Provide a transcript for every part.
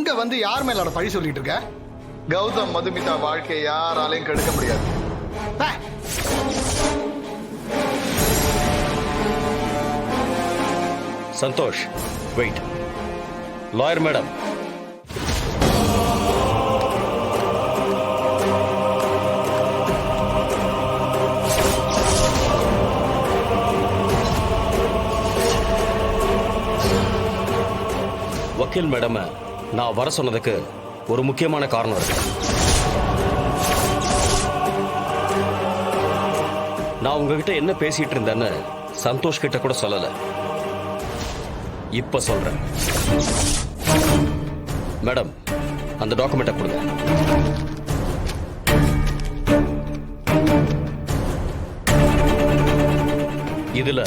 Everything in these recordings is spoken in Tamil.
அங்க வந்து யார் மேலோட பழி சொல்லிட்டு இருக்க? கௌதம் மதுமிதா வாழ்க்கையை யாராலையும் கெடுக்க முடியாது. பே. சந்தோஷ், வெயிட். லாயர் மேடம், வக்கீல் மேடம், நான் வர சொன்னதுக்கு ஒரு முக்கியமான காரணம் இருக்கு. நான் உங்ககிட்ட என்ன பேசிட்டு இருந்தேன்னு சந்தோஷ் கிட்ட கூட சொல்லல. இப்ப சொல்றேன். மேடம், அந்த டாக்குமெண்ட்டை கொடுங்க. இதுல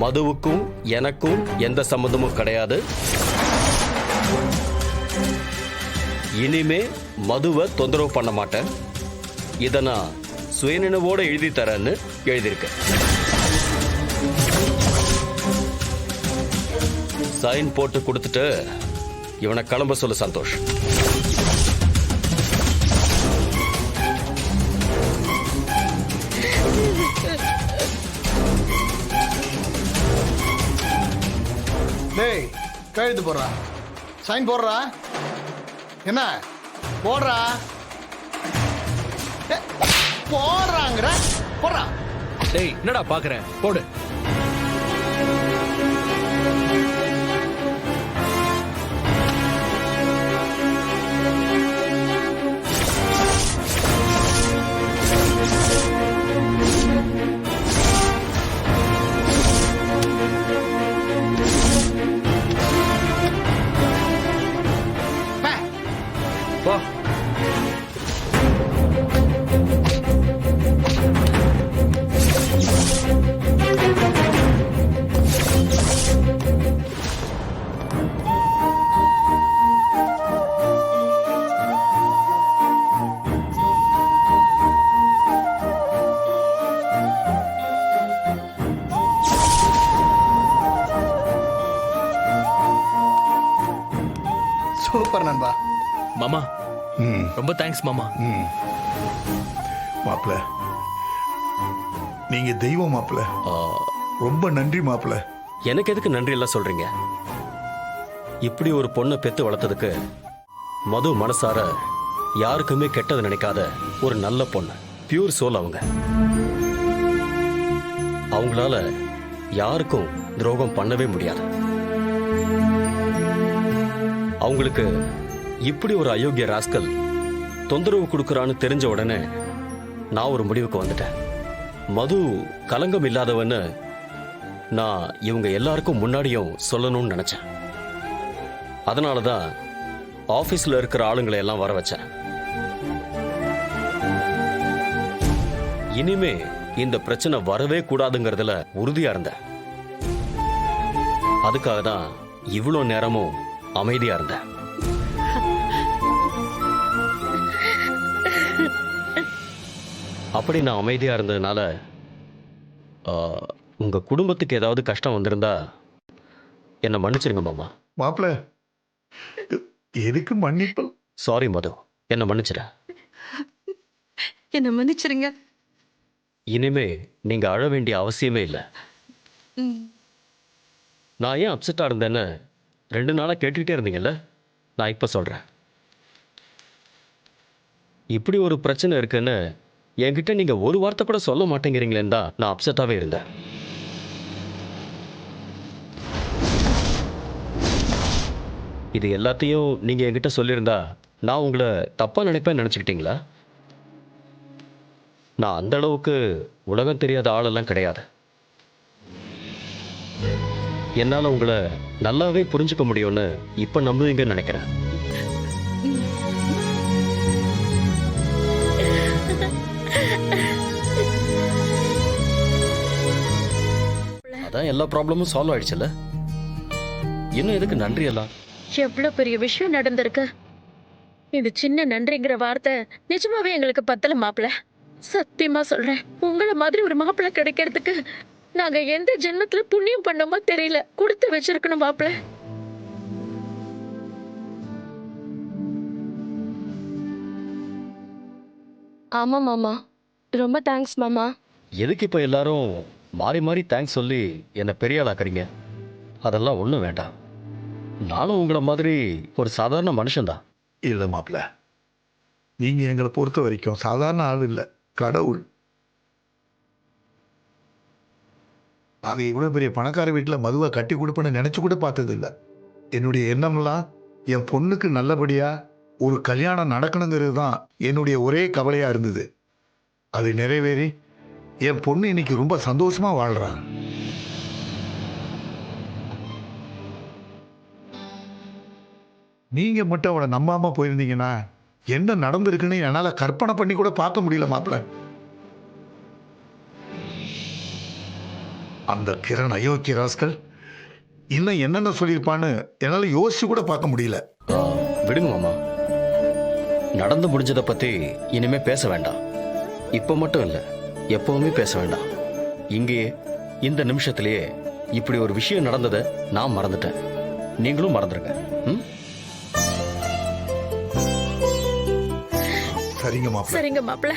மதுவுக்கும் எனக்கும் எந்த சம்பந்தமும் கிடையாது. இனிமே மதுவை தொந்தரவு பண்ண மாட்டேன். இதை நான் சுயநினைவோட எழுதி தரேன்னு எழுதியிருக்கேன். சைன் போட்டு கொடுத்துட்டு இவனை கிளம்ப சொல்லு சந்தோஷ். டேய், கையெழுத்து போடுறா, சைன் போடுறா. என்ன போடுறா? போடுறாங்கிற போடுறா. டேய், என்னடா பாக்குறேன், போடு. போ. சூப்பர் நண்பா. மாமா, ரொம்ப தேங்க்ஸ் மாமா. மாப்பிள, நீங்க தெய்வம் மாப்பிள. ரொம்ப நன்றி மாப்பிள. எனக்கு எதுக்கு நன்றி எல்லாம் சொல்றீங்க? இப்படி ஒரு பொண்ணை பெத்து வளர்த்ததுக்கு மது மனசார யாருக்குமே கெட்டது நினைக்காத ஒரு நல்ல பொண்ணு. பியூர் சோல் அவங்க. அவங்களால யாருக்கும் துரோகம் பண்ணவே முடியாது. அவங்களுக்கு இப்படி ஒரு அயோக்கிய ராஸ்கல் தொந்தரவு கொடுக்கறான்னு தெரிஞ்ச உடனே நான் ஒரு முடிவுக்கு வந்துட்டேன். மது கலங்கம் இல்லாதவன்னு நான் இவங்க எல்லாருக்கும் முன்னாடியும் சொல்லணும்னு நினைச்சேன். அதனாலதான் ஆபீஸ்ல இருக்கிற ஆளுங்களை எல்லாம் வர வச்சேன். இனிமே இந்த பிரச்சனை வரவே கூடாதுங்கிறதுல உறுதியா இருந்தேன். அதுக்காக தான் இவ்வளவு நேரமும் அமைதியா இருந்தேன். அப்படி நான் அமைதியா இருந்ததுனால உங்க குடும்பத்துக்கு ஏதாவது கஷ்டம் வந்திருந்தா என்ன மன்னிச்சிருங்க மாமா. மாப்பிள, எதுக்கு மன்னிப்பு? சாரி மது, என்ன மன்னிச்சிட. என்ன மன்னிச்சிருங்க. இனிமே நீங்க அழ வேண்டிய அவசியமே இல்லை. நான் ஏன் அப்செட்டா இருந்தேன்னு 2 நாளா கேட்டுக்கிட்டே இருந்தீங்கல்ல. நான் இப்ப சொல்றேன். இப்படி ஒரு பிரச்சனை இருக்குன்னு என்கிட்ட நீங்க ஒரு வார்த்தை கூட சொல்ல மாட்டேங்கிறீங்களேன்னு தான் நான் அப்செட்டாவே இருந்தேன். இது எல்லாத்தையும் நீங்க என்கிட்ட சொல்லியிருந்தா நான் உங்களை தப்பா நினைப்பேன்னு நினைச்சுக்கிட்டீங்களா? நான் அந்த அளவுக்கு உலகம் தெரியாத ஆளெல்லாம் கிடையாது. என்னால உங்களை நல்லாவே புரிஞ்சுக்க முடியும்னு இப்ப நம்புவீங்கன்னு நினைக்கிறேன். அதான் எல்லா ப்ராப்ளமும் சால்வ் ஆயிடுச்சுல்ல. இன்னும் எதுக்கு நன்றி எல்லாம்? எவ்வளவு பெரிய விஷயம் நடந்திருக்கு. இது சின்ன நன்றிங்கிற வார்த்தை நிஜமாவே எங்களுக்கு பத்தல மாப்பிள்ள. சத்தியமா சொல்றேன், உங்களை மாதிரி ஒரு மாப்பிள்ளை கிடைக்கிறதுக்கு நாங்க எந்த ஜென்மத்துல புண்ணியம் பண்ணோமோ தெரியல. கொடுத்து வச்சிருக்கணும் மாப்பிள்ள. ஆமா மாமா, ரொம்ப தேங்க்ஸ் மாமா. எதுக்கு இப்போ எல்லாரும் மாறி மாறி தேங்க்ஸ் சொல்லி என்னை பெரிய ஆளாக்குறீங்க? அதெல்லாம் ஒன்றும் வேண்டாம். நானும் உங்களை மாதிரி ஒரு சாதாரண மனுஷன்தான். இல்லை மாப்பிள்ள, நீங்க எங்களை பொறுத்த வரைக்கும் சாதாரண ஆள் இல்லை, கடவுள். நாங்கள் இவ்வளோ பெரிய பணக்கார வீட்டில் மதுவை கட்டி கொடுப்பேன்னு நினச்சி கூட பார்த்தது இல்லை. என்னுடைய எண்ணம்லாம் என் பொண்ணுக்கு நல்லபடியாக ஒரு கல்யாணம் நடக்கணுங்கிறது தான் என்னுடைய ஒரே கவலையாக இருந்தது. அது நிறைவேறி என் பொண்ணு இன்னைக்கு ரொம்ப சந்தோஷமாக வாழ்கிறான். நீங்கள் மட்டும் அவளை நம்பாமல் போயிருந்தீங்கன்னா என்ன நடந்திருக்குன்னு என்னால் கற்பனை பண்ணி கூட பார்க்க முடியல மாப்பிள்ள. அந்த கிரண் அயோக்கிய ராஸ்கல் இன்னும் என்னென்ன சொல்லியிருப்பான்னு என்னால் யோசிச்சு கூட பார்க்க முடியல. விடுங்க மாமா, நடந்து முடிஞ்சதை பற்றி இனிமே பேச வேண்டாம். இப்போ மட்டும் இல்லை, எப்பவுமே பேச வேண்டாம். இங்கேயே இந்த நிமிஷத்திலேயே இப்படி ஒரு விஷயம் நடந்ததை நான் மறந்துட்டேன். நீங்களும் மறந்துடுங்க. ம்? சரிங்க மாப்பிள்ள. சரிங்க மாப்பிள்ள.